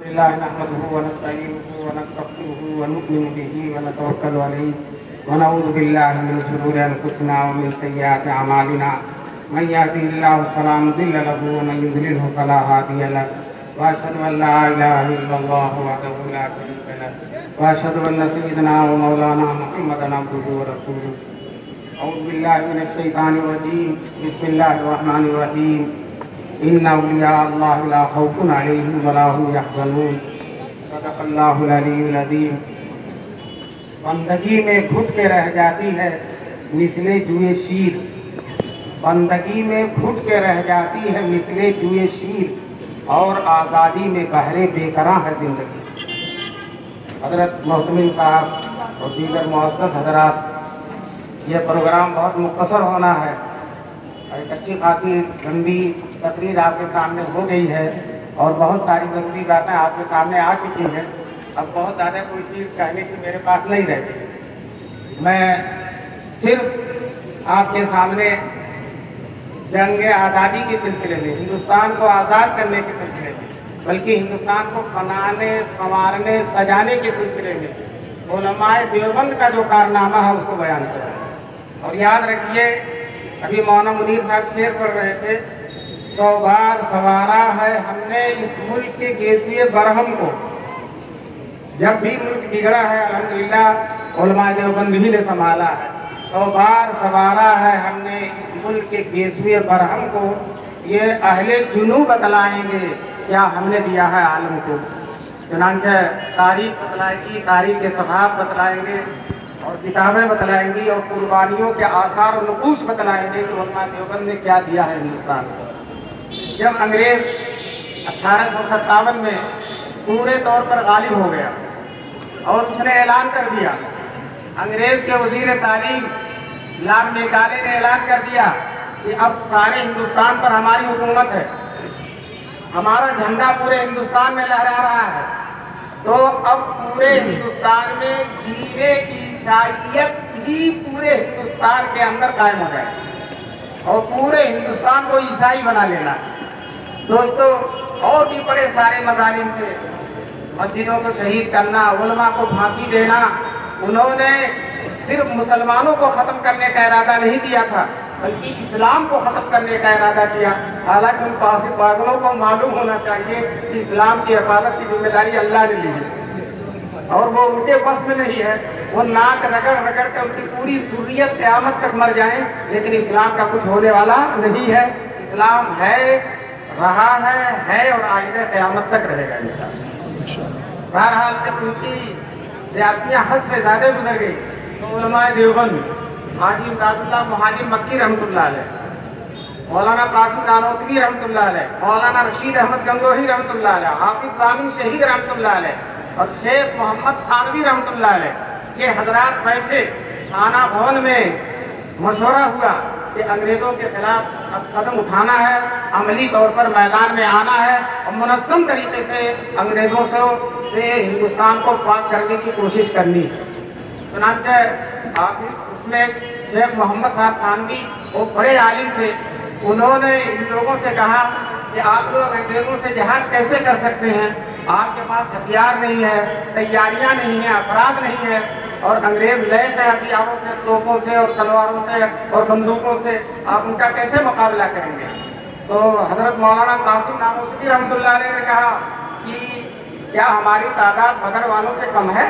لله نحمده ونستعينه ونستغفره ونؤمن به ونتوكل عليه ونعوذ بالله من شرور انفسنا ومن سيئات اعمالنا من يهده الله فلا مضل له ومن يضلله فلا هادي له واشهد ان لا اله الا الله وحده لا شريك له واشهد ان سيدنا ومولانا محمدا عبده ورسوله. اعوذ بالله من الشيطان الرجيم. بسم الله الرحمن الرحيم. ان اولیاء اللہ لا خوف علیہم ولا هم یحزنون. صدق اللہ العلی العظیم. بندگی میں گھٹ کے رہ جاتی ہے مثل جوئے شیر. بندگی میں گھٹ کے رہ جاتی ہے مثل جوئے شیر اور آزادی میں بہرے بے قراں ہے زندگی. حضرت محتمم صاحب اور دیگر معزز حضرات، یہ پروگرام بہت مختصر ہونا ہے. ایک اچھی خاصی لمبی تقریر آپ کے سامنے ہو گئی ہے اور بہت ساری ضروری باتیں آپ کے سامنے آ چکی ہیں. اب بہت زیادہ کوئی چیز کہنے کی میرے پاس نہیں رہتی. میں صرف آپ کے سامنے جنگ آزادی کے سلسلے میں، ہندوستان کو آزاد کرنے کے سلسلے میں، بلکہ ہندوستان کو بنانے، سنوارنے، سجانے کے سلسلے میں علماء دیوبند کا جو کارنامہ ہے اس کو بیان کروں. اور یاد رکھیے، ابھی مولانا منیر صاحب شعر پڑھ رہے تھے، 100 بار سنوارا ہے ہم نے اس ملک کے گیسوئے برہم کو. جب بھی ملک بگڑا ہے الحمدللہ علماء دیوبند ہی نے سنبھالا ہے. 100 بار سنوارا ہے ہم نے اس ملک کے گیسوئے برہم کو، یہ اہل جنوب بتلائیں گے کیا ہم نے دیا ہے عالم کو. چنانچہ تاریخ بتلائے گی، تاریخ کے صفحات بتلائیں گے اور کتابیں بتلائیں گی اور قربانیوں کے آثار و نقوش بتلائیں گے کہ علماء دیوبند نے کیا دیا ہے ہندوستان کو. جب انگریز 1857 میں پورے طور پر غالب ہو گیا اور اس نے اعلان کر دیا، انگریز کے وزیر تعلیم لارڈ میکالے نے اعلان کر دیا کہ اب سارے ہندوستان پر ہماری حکومت ہے، ہمارا جھنڈا پورے ہندوستان میں لہرا رہا ہے، تو اب پورے ہندوستان میں دین عیسائیت ہی پورے ہندوستان کے اندر قائم ہو جائے اور پورے ہندوستان کو عیسائی بنا لینا. دوستو، اور بھی بڑے سارے مظالم تھے، مسجدوں کو شہید کرنا، علماء کو پھانسی دینا. انہوں نے صرف مسلمانوں کو ختم کرنے کا ارادہ نہیں کیا تھا بلکہ اسلام کو ختم کرنے کا ارادہ کیا. حالانکہ ان پاگلوں کو معلوم ہونا چاہیے کہ اسلام کی حفاظت کی ذمہ داری اللہ نے لی ہے اور وہ ان کے بس میں نہیں ہے. وہ ناک رگڑ رگڑ کے ان کی پوری ذریت قیامت تک مر جائیں لیکن اسلام کا کچھ ہونے والا نہیں ہے. اسلام ہے، رہا ہے اور آئندہ قیامت تک رہے گا انشاءاللہ. بہرحال جب ان کی زیادتیاں حد سے زیادہ گزر گئی تو علماء دیوبند، حاجی امداد اللہ مہاجر مکی رحمۃ اللہ علیہ، مولانا قاسم نانوتوی رحمۃ اللہ علیہ، مولانا رشید احمد گنگوہی رحمۃ اللہ علیہ، حافظ ضامن شہید رحمۃ اللہ علیہ اور شیخ محمد تھانوی رحمۃ اللہ علیہ، یہ حضرات بیٹھے، تھانہ بھون میں مشورہ ہوا کہ انگریزوں کے خلاف اب قدم اٹھانا ہے، عملی طور پر میدان میں آنا ہے اور منظم طریقے سے انگریزوں سے ہندوستان کو پاک کرنے کی کوشش کرنی ہے. چنانچہ اس میں شیخ محمد صاحب تھانوی وہ بڑے عالم تھے. انہوں نے ان لوگوں سے کہا کہ آپ لوگ انگریزوں سے جہاد کیسے کر سکتے ہیں؟ آپ کے پاس ہتھیار نہیں ہے، تیاریاں نہیں ہیں، افراد نہیں ہے اور انگریز لیس ہے ہتھیاروں سے، توپوں سے اور تلواروں سے اور بندوقوں سے، آپ ان کا کیسے مقابلہ کریں گے؟ تو حضرت مولانا قاسم نانوتوی رحمۃ اللہ علیہ نے کہا کہ کیا ہماری تعداد بدر والوں سے کم ہے؟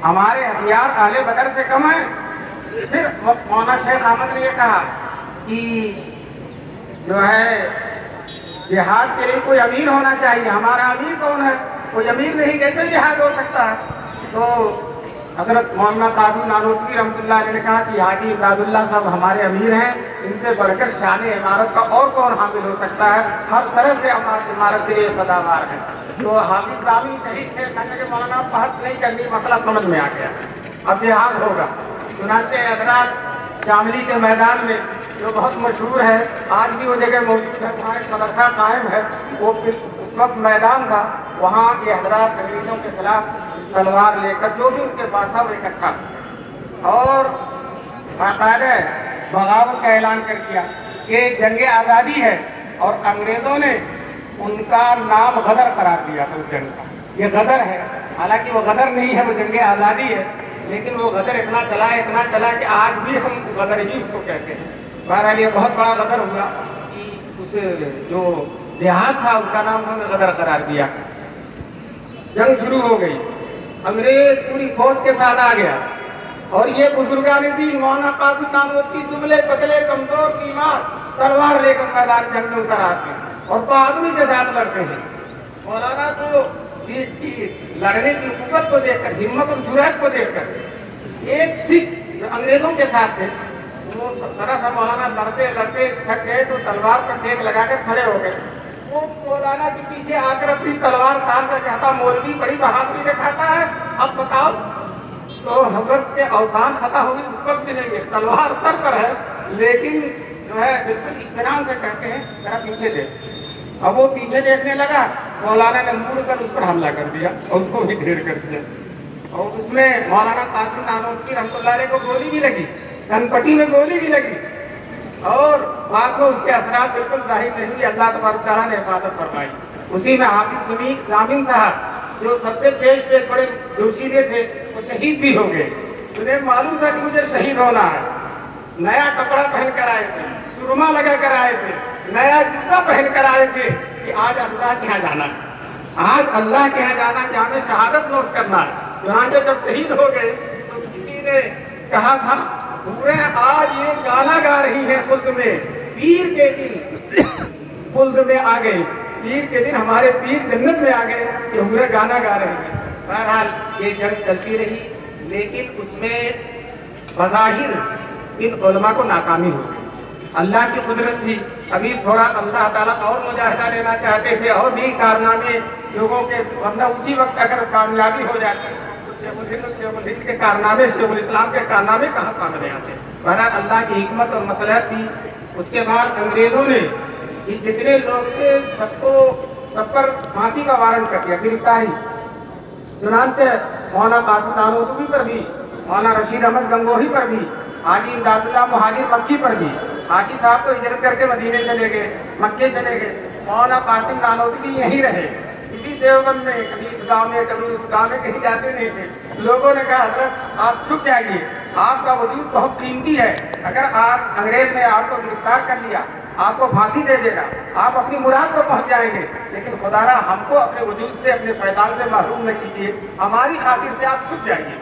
ہمارے ہتھیار اہل بدر سے کم ہیں؟ پھر مولانا شیخ احمد نے یہ کہا کہ جو ہے جہاد کے لیے کوئی امیر ہونا چاہیے. ہمارا امیر کون ہے؟ کوئی امیر نہیں، کیسے جہاد ہو سکتا ہے؟ تو حضرت مولانا قاسم نانوتوی رحمۃ اللہ علیہ نے کہا کہ حاجی امداد اللہ صاحب ہمارے امیر ہیں، ان سے بڑھ کر شان عمارت کا اور کون حامل ہو سکتا ہے؟ ہر طرح سے عمارت کے لیے سزاوار ہے. تو حافظ ضامن شہید تھے، کہنے کہ مولانا بحث نہیں کرنی، مسئلہ سمجھ میں آ گیا، اب جہاد ہوگا. چنانچہ حضرات شاملی کے میدان میں جو بہت مشہور ہے، آج بھی وہ جگہ موجود ہے، وہاں ایک مدرسہ قائم ہے، وہ اس وقت میدان تھا، وہاں یہ حضرات انگریزوں کے خلاف تلوار لے کر جو بھی ان کے پاس تھا وہ اکٹھا اور باقاعدہ بغاوت کا اعلان کر دیا کہ جنگ آزادی ہے اور انگریزوں نے ان کا نام غدر قرار دیا تھا اس جنگ کا. یہ غدر ہے، حالانکہ وہ غدر نہیں ہے، وہ جنگ آزادی ہے، لیکن وہ غدر اتنا چلا کہ آج بھی ہم غدر ہی اس کو کہتے ہیں. بہرحال یہ بہت بڑا غدر ہوا کہ اس جو دیہات تھا اس کا نام انہوں نے غدر قرار دیا. جنگ شروع ہو گئی، انگریز پوری فوج کے ساتھ آ گیا، اور یہ بزرگان دین مولانا قاسم نانوتوی دبلے پتلے کمزور بیمار تلوار لے کر میدان جنگ میں اتر آتے ہیں اور بہادری کے ساتھ لڑتے ہیں. مولانا تو لڑنے کی قوت کو دیکھ کر، ہمت اور جرأت کو دیکھ کر ایک سکھ جو انگریزوں کے ساتھ تھے، وہ دراصل مولانا لڑتے لڑتے تھک گئے تو تلوار پر ٹیک لگا کر کھڑے ہو گئے. وہ مولانا کے پیچھے آ کر اپنی تلوار تان کر کہتا مولوی بڑی بہادری دکھاتا ہے، اب بتاؤ. تو حضرت کے اوزان خطا ہوگی اس وقت ملیں گے، تلوار سر پر ہے لیکن جو ہے بالکل اطمینان سے کہتے ہیں ذرا پیچھے دیکھ. اب وہ پیچھے دیکھنے لگا، مولانا نے مڑ کر اس پر حملہ کر دیا اور اس کو بھی ڈھیر کر دیا. اور اس میں مولانا قاسم نانوتوی رحمۃ اللہ علیہ کو گولی بھی لگی، کن پٹی میں گولی بھی لگی، اور بعد میں اس کے اثرات بالکل ظاہر نہیں ہوئی. اللہ تبارک تعالیٰ نے حفاظت فرمائی. اسی میں حافظ ضامن صاحب جو سب سے پیش بڑے جوشیلے تھے وہ شہید بھی ہو گئے. انہیں معلوم تھا کہ مجھے شہید ہونا ہے. نیا کپڑا پہن کر آئے تھے، سرما لگا کر آئے تھے، نیا جوتا پہن کر آئے تھے کہ آج اللہ کے یہاں جانا ہے، آج اللہ کے یہاں جانا ہے، ہمیں شہادت نوٹ کرنا ہے. یہاں جب شہید ہو گئے تو کسی نے کہا تھا پورے آج یہ گانا گا رہی ہے خلد میں، پیر کے دن خلد میں آ گئے، پیر کے دن ہمارے پیر جنت میں آ گئے کہ پورے گانا گا رہے ہیں. بہرحال یہ جنگ چلتی رہی، لیکن اس میں بظاہر ان علماء کو ناکامی ہو گئی. اللہ کی قدرت تھی. ابھی تھوڑا اللہ تعالیٰ اور مجاہدہ لینا چاہتے تھے اور بھی کارنامے لوگوں کے، ورنہ اسی وقت اگر کامیابی ہو جاتی تو شیخ الہند کے کارنامے، شیخ الاسلام کے کارنامے کہاں کام لے آتے. بہرحال اللہ کی حکمت اور مصلحت تھی. اس کے بعد انگریزوں نے جتنے لوگ تھے سب پر پھانسی کا وارنٹ کر دیا، گرفتاری. چنانچہ مولانا قاسم نانوتوی پر بھی، مولانا رشید احمد گنگوہی پر بھی، حاجی امداد اللہ مہاجر مکی پر بھی. حاجی صاحب تو ہجرت کر کے مدینے چلے گئے، مکے چلے گئے. مولانا قاسم نانوتوی یہیں رہے اسی دیوبند میں، کبھی اس گاؤں میں کبھی اس گاؤں میں، کہیں جاتے نہیں تھے. لوگوں نے کہا حضرت آپ چھپ جائیے، آپ کا وجود بہت قیمتی ہے، اگر آپ انگریز نے آپ کو گرفتار کر لیا، آپ کو پھانسی دے دے گا، آپ اپنی مراد کو پہنچ جائیں گے، لیکن خدا را ہم کو اپنے وجود سے، اپنے فیضان سے محروم نہ کیجیے، ہماری خاطر سے آپ چھپ جائیے.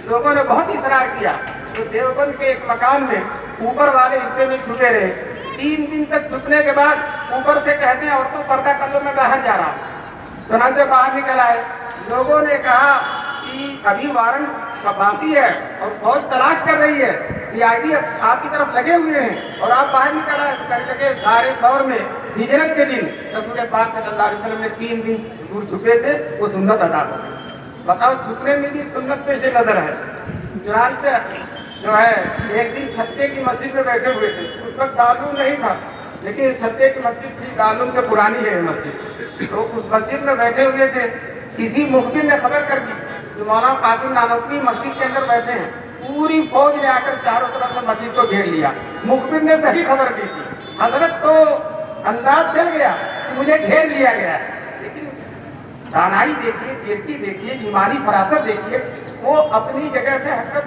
لوگوں نے بہت اصرار کیا تو دیوبند کے ایک مکان میں اوپر والے حصے میں چھپے رہے. 3 دن تک چھپنے کے بعد اوپر سے کہتے ہیں عورتوں پردہ کر لو، میں باہر جا رہا ہوں. چنانچہ باہر نکل آئے. لوگوں نے کہا کہ ابھی وارنٹ باقی ہے اور فوج تلاش کر رہی ہے، CID آپ کی طرف لگے ہوئے ہیں اور آپ باہر نکل آئے. کہنے لگے سارے دور میں ہجرت کے دن رسول پاک صلی اللہ علیہ وسلم نے 3 دن دور چھپے تھے، وہ سنت ادا ہو گئی. بتاؤ چھپنے میں بھی سنت پیش نظر ہے. چنانچہ جو ہے ایک دن چھتے کی مسجد میں بیٹھے ہوئے تھے. اس وقت دارالعلوم نہیں تھا، لیکن چھتے کی مسجد تھی، دارالعلوم سے پرانی ہے مسجد. تو اس مسجد میں بیٹھے ہوئے تھے. کسی مخبر نے خبر کر دی جو مولانا قاسم نانوتوی مسجد کے اندر بیٹھے ہیں. پوری فوج نے آ کر چاروں طرف سے مسجد کو گھیر لیا. مخبر نے صحیح خبر دی تھی. حضرت کو انداز چل گیا کہ مجھے گھیر لیا گیا، لیکن دانائی دیکھیے، کیرتی دیکھیے، ایمانی فراست دیکھیے. وہ اپنی جگہ سے ہٹ کر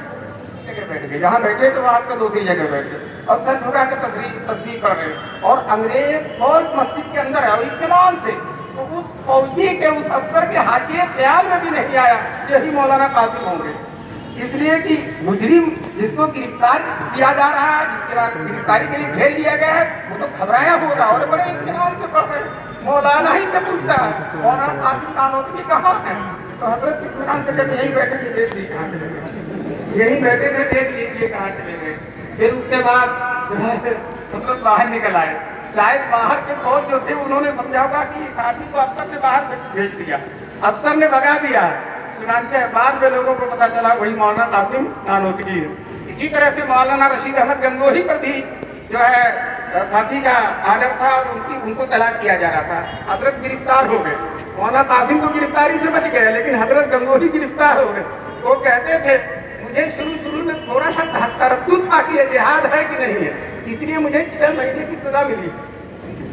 جگہ بیٹھ گئے، جہاں بیٹھے تو وہاں کا دوسری جگہ بیٹھ گئے اور سر جھکا کے تصدیق کر رہے. اور انگریز فوج مسجد کے اندر ہے اور اطمینان سے. تو اس فوجی کے اس افسر کے حاشیے خیال میں بھی نہیں آیا یہی مولانا قاسم ہوں گے. اس لیے کہ مجرم جس کو گرفتار کیا جا رہا ہے، گرفتاری کے لیے گھیر لیا گیا ہے، وہ تو گھبرایا ہوگا اور بڑے اطمینان سے پڑھ رہے. مولانا ہی سے پوچھتا ہے مولانا قاسم نانوتوی کہاں ہے؟ تو حضرت اطمینان سے کہتے یہیں بیٹھے تھے، دیکھ لیجیے کہاں چلے گئے، یہیں بیٹھے تھے، دیکھ لیجیے کہاں چلے گئے. پھر اس کے بعد حضرت باہر نکل آئے. شاید باہر کے فوج جو تھے انہوں نے سمجھا ہوگا کہ اس آدمی کو افسر نے باہر بھیج دیا، افسر نے بھگا دیا. چنانچہ بعد میں لوگوں کو پتا چلا وہی مولانا قاسم نانوتوی ہے. اسی طرح سے مولانا رشید احمد گنگوہی پر بھی جو ہے پھانسی کا آرڈر تھا اور ان کو طلاق کیا جا رہا تھا. حضرت گرفتار ہو گئے. مولانا قاسم تو گرفتاری سے بچ گئے لیکن حضرت گنگوہی گرفتار ہو گئے. وہ کہتے تھے مجھے شروع میں تھوڑا سا تردد تھا کہ یہ جہاد ہے کہ نہیں ہے، اس لیے مجھے 6 مہینے کی سزا ملی.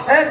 6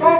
2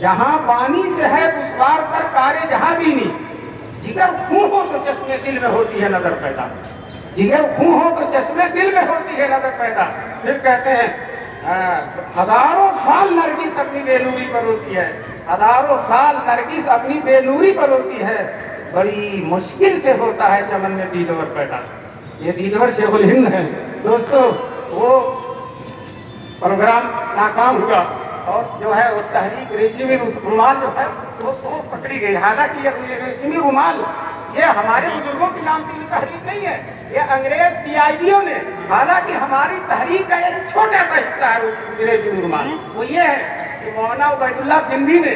جہاں پانی سے ہے دشوار تر کارے جہاں بھی نہیں، جگر خون ہو تو چشمے دل میں ہوتی ہے نظر پیدا، جگر خون ہو تو چشمے دل میں ہوتی ہے نظر پیدا۔ پھر کہتے ہیں ہزاروں سال نرگس اپنی بے نوری پر ہوتی ہے، ہزاروں سال نرگس اپنی بے نوری پر ہوتی ہے، بڑی مشکل سے ہوتا ہے چمن میں دیدور پیدا۔ یہ دیدور شیخ الہند ہے دوستو۔ وہ پروگرام ناکام ہوا اور جو ہے وہ تحریک ریشمی رومال جو ہے وہ پکڑی گئی۔ حالانکہ یہ ریشمی رومال یہ ہمارے بزرگوں کی نام کی تحریک نہیں ہے، یہ انگریز PIDO نے، حالانکہ ہماری تحریک کا ایک چھوٹا سا حصہ ہے ریشمی رومال۔ وہ یہ ہے کہ مولانا عبید اللہ سندھی نے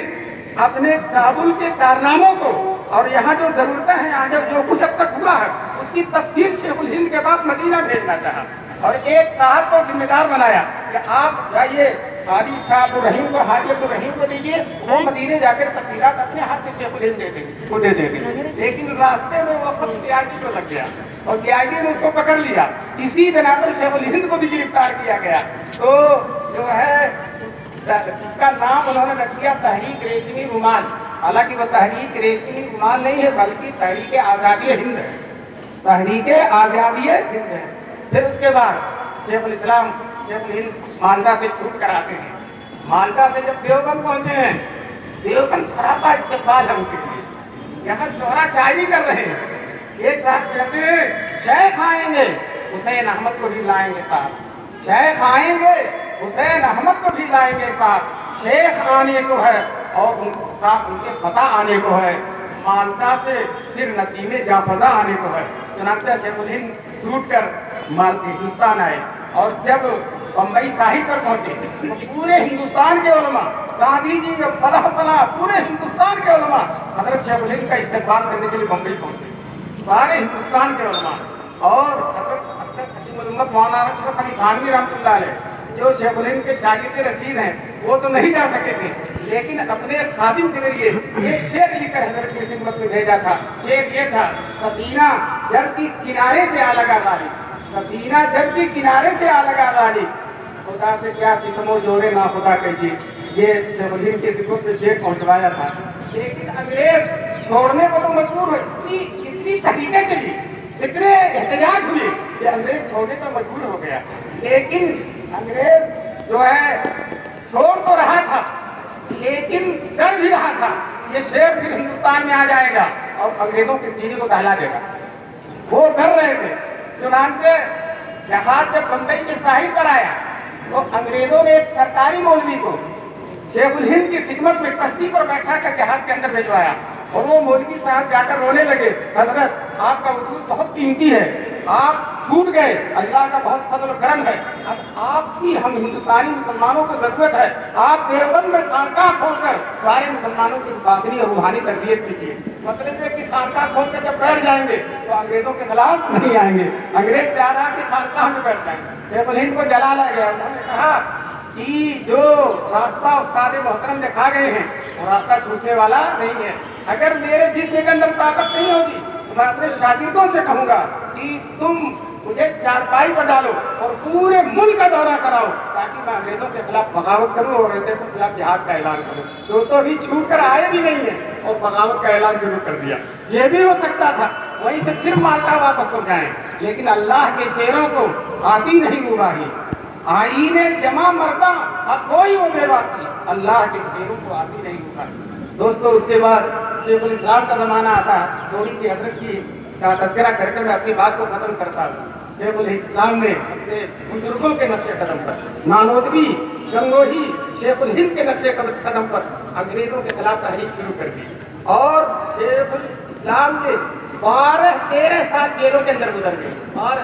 اپنے کابل کے کارناموں کو اور یہاں جو ضرورتیں ہیں، یہاں جو کچھ اب تک ہوا ہے، اس کی تفصیل شیخ الہند کے بعد مدینہ بھیجنا چاہا اور ایک صاحب کو ذمہ دار بنایا کہ آپ جائیے حاجی صاحب الرحیم کو، حاجی عبدالرحیم کو دیجیے، وہ مدینے جا کر تفصیلات اپنے ہاتھ سے شیخ الہند دے دیں گے۔ لیکن راستے میں وہ خود CID کو لگ گیا اور CID نے اس کو پکڑ لیا، اسی بنا پر شیخ الہند کو بھی گرفتار کیا گیا۔ تو جو ہے اس کا نام انہوں نے رکھ دیا تحریک ریشمی رومال، حالانکہ وہ تحریک ریشمی رومال نہیں ہے بلکہ تحریک آزادی ہند ہے، تحریک آزادی ہند ہے۔ پھر اس کے بعد شیخ الاسلام شیخ الہند مالدہ سے چھوٹ کر آتے ہیں، مالدہ سے جب دیوبند پہنچے ہیں، دیوبند سراپا استقبال ہے ان کے لیے، یہاں شعرا شاعری کر رہے ہیں۔ ایک صاحب کہتے ہیں شیخ آئیں گے حسین احمد کو بھی لائیں گے صاحب، شیخ آئیں گے حسین احمد کو بھی لائیں گے صاحب، شیخ آنے کو ہے اور ان کے فتح آنے کو ہے، مالدہ سے پھر نسیم جافزہ آنے کو ہے۔ چنانچہ شیخ الہند ٹوٹ کر ہندوستان آئے اور جب بمبئی ساحل پر پہنچے تو پورے ہندوستان کے علماء، گاندھی جی کا فلاح پورے ہندوستان کے علماء حضرت شیخ الہند کا استقبال کرنے کے لیے بمبئی پہنچے، سارے ہندوستان کے علماء۔ اور حضرت قسیم الامت مولانا اشرف علی تھانوی رحمۃ اللہ علیہ جو شیخ الہند کے شاگرد رشید ہیں، وہ تو نہیں جا سکے تھے، لیکن اپنے خادم کے ذریعے ایک شعر لکھ کر حضرت کی خدمت میں بھیجا تھا۔ شعر یہ تھا سفینہ جب کی کنارے سے آ لگا غالب، سفینہ جب کی کنارے سے آ لگا غالب، خدا سے کیا ستم و جوڑے نا خدا کہیے۔ یہ شیخ الہند کی خدمت میں شعر پہنچوایا تھا، لیکن انگریز چھوڑنے کو تو مجبور ہوئے، اتنی تحریکیں چلی، اتنے احتجاج ہوئے کہ انگریز چھوڑنے کو مجبور ہو گیا۔ لیکن انگریز جو ہے چھوڑ تو رہا تھا لیکن ڈر بھی رہا تھا یہ شعر پھر ہندوستان میں آ جائے گا اور انگریزوں کے سینے کو دہلا دے گا، وہ ڈر رہے تھے۔ چنانچہ جہاز جب بمبئی کے ساحل پر آیا تو انگریزوں نے ایک سرکاری مولوی کو شیخ الہند کی خدمت میں کشتی پر بیٹھا کر جہاز کے اندر بھیجوایا اور وہ مولوی صاحب جا کر رونے لگے، حضرت آپ کا وجود بہت قیمتی ہے، آپ ٹوٹ گئے، اللہ کا بہت فضل و کرم ہے، اب آپ کی ہم ہندوستانی مسلمانوں کو ضرورت ہے، آپ دیوبند میں خانقاہ کھول کر سارے مسلمانوں کی باطنی اور روحانی تربیت کیجیے۔ مطلب ہے کہ خانقاہ کھول کر جب بیٹھ جائیں گے تو انگریزوں کے خلاف نہیں آئیں گے، انگریز چاہ رہا کہ خانقاہ میں بیٹھ جائیں گے۔ شیخ الہند کو جلا لا گیا، انہوں نے کہا کہ جو راستہ استاد محترم دکھا گئے ہیں وہ راستہ چھوٹنے والا نہیں ہے، اگر میرے جسم کے اندر طاقت نہیں ہوگی تو میں اپنے شاگردوں سے کہوں گا کہ تم مجھے چارپائی پر ڈالو اور پورے ملک کا دورہ کراؤ تاکہ میں انگریزوں کے خلاف بغاوت کروں اور انگریزوں کے خلاف جہاد کا اعلان کروں۔ دوستوں ابھی چھوٹ کر آئے بھی نہیں ہیں اور بغاوت کا اعلان شروع کر دیا، یہ بھی ہو سکتا تھا وہیں سے پھر مالٹا واپس ہو جائیں، لیکن اللہ کے شیروں کو آتی نہیں گواہی، آئین جمع مردہ اب کوئی ہو بے باقی، اللہ کے شیروں کو آتی نہیں گواہی۔ دوستو اس کے بعد شیخ الاسلام کا زمانہ آتا ہے، تھوڑی سی حضرت کی تذکرہ کر کے میں اپنی بات کو ختم کرتا ہوں۔ شیخ الاسلام نے اپنے بزرگوں کے نقش قدم پر، نانوتوی، گنگوہی، شیخ الہند کے نقش قدم پر انگریزوں کے خلاف تحریک شروع کر دی اور شیخ الاسلام کے 12-13 سال جیلوں کے اندر گزر گئے اور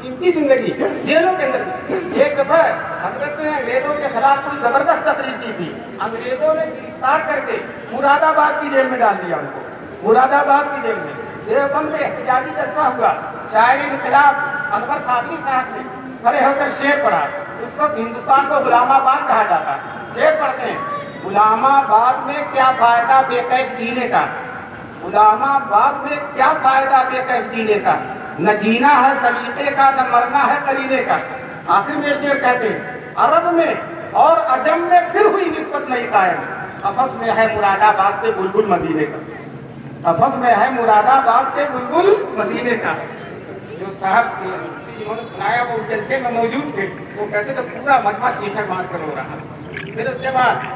قیمتی زندگی جیلوں کے اندر گزری۔ ایک دفعہ حضرت نے انگریزوں کے خلاف کوئی زبردست تقریر کی تھی، انگریزوں نے گرفتار کر کے مراد آباد کی جیل میں ڈال دیا ان کو، مراد آباد کی جیل میں۔ دیوبند میں احتجاجی جلسہ ہوا، شاعری انقلاب انور قادری صاحب سے کھڑے ہو کر شعر پڑھا، اس وقت ہندوستان کو غلام آباد کہا جاتا، شعر پڑھتے ہیں، غلام آباد میں کیا فائدہ بے قید جینے کا، غلام آباد میں کیا فائدہ بے قید جینے کا، نہ جینا ہے سلیقے کا نہ مرنا ہے کرینے کا۔ آخر میں شعر کہتے ہیں عرب میں اور عجم میں پھر ہوئی نسبت نہیں قائم، قفس میں ہے مراد آباد کے بلبل مدینے کا، قفس میں ہے مراد آباد کے بلبل مدینے کا. جو صاحب جنہوں نے سنایا وہ جلسے میں موجود تھے، وہ کہتے تھے پورا مجمع چیخر مار کر ہو رہا. پھر اس کے بعد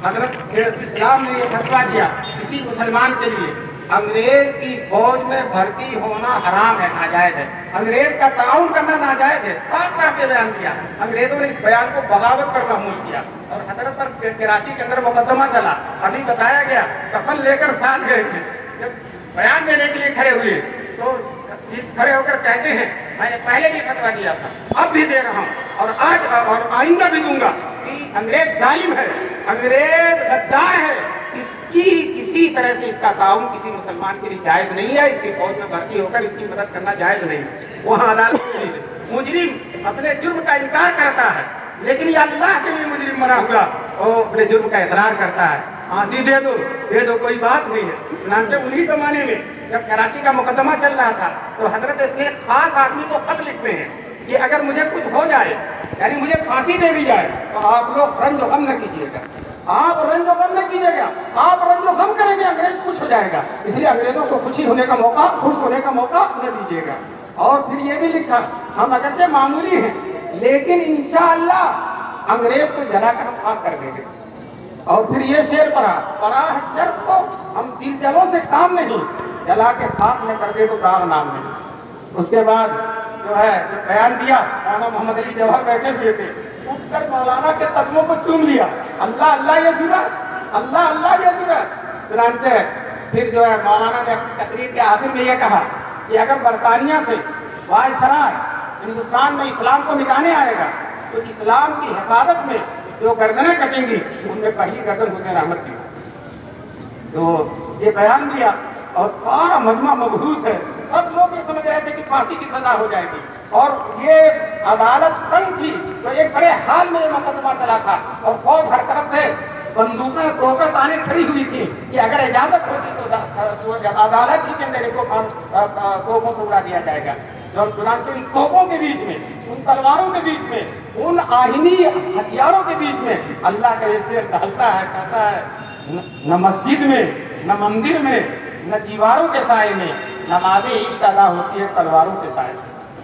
حضرت اسلام نے یہ فتویٰ دیا کسی مسلمان کے لیے انگریز کی فوج میں بھرتی ہونا حرام ہے، ناجائز ہے، انگریز کا تعاون کرنا ناجائز ہے. صاف صاف یہ بیان کیا. انگریزوں نے اس بیان کو بغاوت پر محمول کیا اور حضرت پر کراچی کے اندر مقدمہ چلا. ابھی بتایا گیا کفن لے کر ساتھ گئے تھے. جب بیان دینے کے لیے کھڑے ہوئے تو کھڑے ہو کر کہتے ہیں میں نے پہلے بھی فتویٰ دیا تھا، اب بھی دے رہا ہوں اور آج اور آئندہ بھی دوں گا کہ انگریز ظالم ہے، انگریز غدار ہے. اس کی کسی طرح سے اس کا تعاون کسی مسلمان کے لیے جائز نہیں ہے. اس کی فوج میں بھرتی ہو کر اس کی مدد کرنا جائز نہیں. وہاں عدالت مجرم اپنے جرم کا انکار کرتا ہے لیکن یہ اللہ کے لیے مجرم بنا ہوا وہ اپنے جرم کا اقرار کرتا ہے. پھانسی دے دو کوئی بات نہیں ہے. چنانچہ انہی زمانے میں جب کراچی کا مقدمہ چل رہا تھا تو حضرت اپنے خاص آدمی کو خط لکھتے ہیں کہ اگر مجھے کچھ ہو جائے یعنی مجھے پھانسی دے دی جائے تو آپ لوگ رنج و غم نہ کیجیے گا، آپ رنج و غم نہ کیجیے گا، آپ رنج و غم کریں گے انگریز خوش ہو جائے گا، اس لیے انگریزوں کو خوشی ہونے کا موقع، خوش ہونے کا موقع نہ دیجیے گا. اور پھر یہ بھی لکھا ہم اگرچہ معمولی ہیں لیکن انشاءاللہ انگریز کو جلا کر ہم خاک کر دیں گے. اور پھر یہ شعر پڑھا ہے جب کو ہم دل جلوں سے کام نہیں، جلا کے خاک میں کر دے تو داغ نام نہیں. اس کے بعد جو ہے جب بیان دیا مولانا محمد علی جوہر بیٹھے ہوئے تھے، اٹھ کر مولانا کے قدموں کو چوم لیا. اللہ اللہ یہ جڑا، اللہ اللہ یہ جڑا. چنانچہ پھر جو ہے مولانا نے اپنی تقریر کے آخر میں یہ کہا کہ اگر برطانیہ سے وائسرائے ہندوستان میں اسلام کو مٹانے آئے گا تو اسلام کی حفاظت میں جو گردنیں کٹیں گی ان میں پہلی گردن حسین احمد کی. تو یہ بیان دیا اور سارا مجمع مبہوت ہے. سب لوگ یہ سمجھ رہے تھے کہ پھانسی کی سزا ہو جائے گی اور یہ عدالت تنگ تھی تو ایک بڑے حال میں یہ مقدمہ چلا تھا اور فوج ہر طرف سے بندوقیں توپیں تانے کھڑی ہوئی تھی کہ اگر اجازت ہوتی تو عدالت ہی کے اندر ان کو توپوں سے اڑا دیا جائے گا. اور چنانچہ ان توپوں کے بیچ میں، ان تلواروں کے بیچ میں، ان آہنی ہتھیاروں کے بیچ میں اللہ کا یہ شعر ٹہلتا ہے، کہتا ہے نہ مسجد میں نہ مندر میں نہ دیواروں کے سائے میں نماز عشق ادا ہوتی ہے تلواروں کے سائے.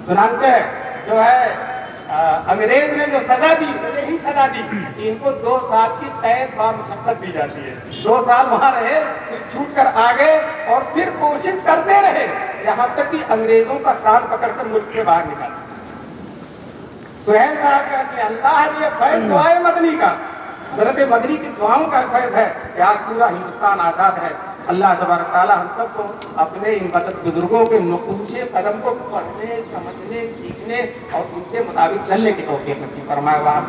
چنانچہ جو ہے انگریز نے جو سزا دی وہ یہی سزا دی کہ ان کو 2 سال کی قید با مشقت دی جاتی ہے. 2 سال وہاں رہے پھر چھوٹ کر آ گئے اور پھر کوشش کرتے رہے یہاں تک کہ انگریزوں کا کان پکڑ کر ملک سے باہر نکالا. سہیل صاحب کہتے ہیں اللہ یہ فیض دعائے مدنی کا، حضرت مدنی کی دعاؤں کا فیض ہے کہ آج پورا ہندوستان آزاد ہے. اللہ تبارک تعالیٰ ہم سب کو اپنے ان بزرگوں کے نقوش قدم کو پڑھنے، سمجھنے، سیکھنے اور ان کے مطابق چلنے کی توفیق نصیب فرمائے. وہاں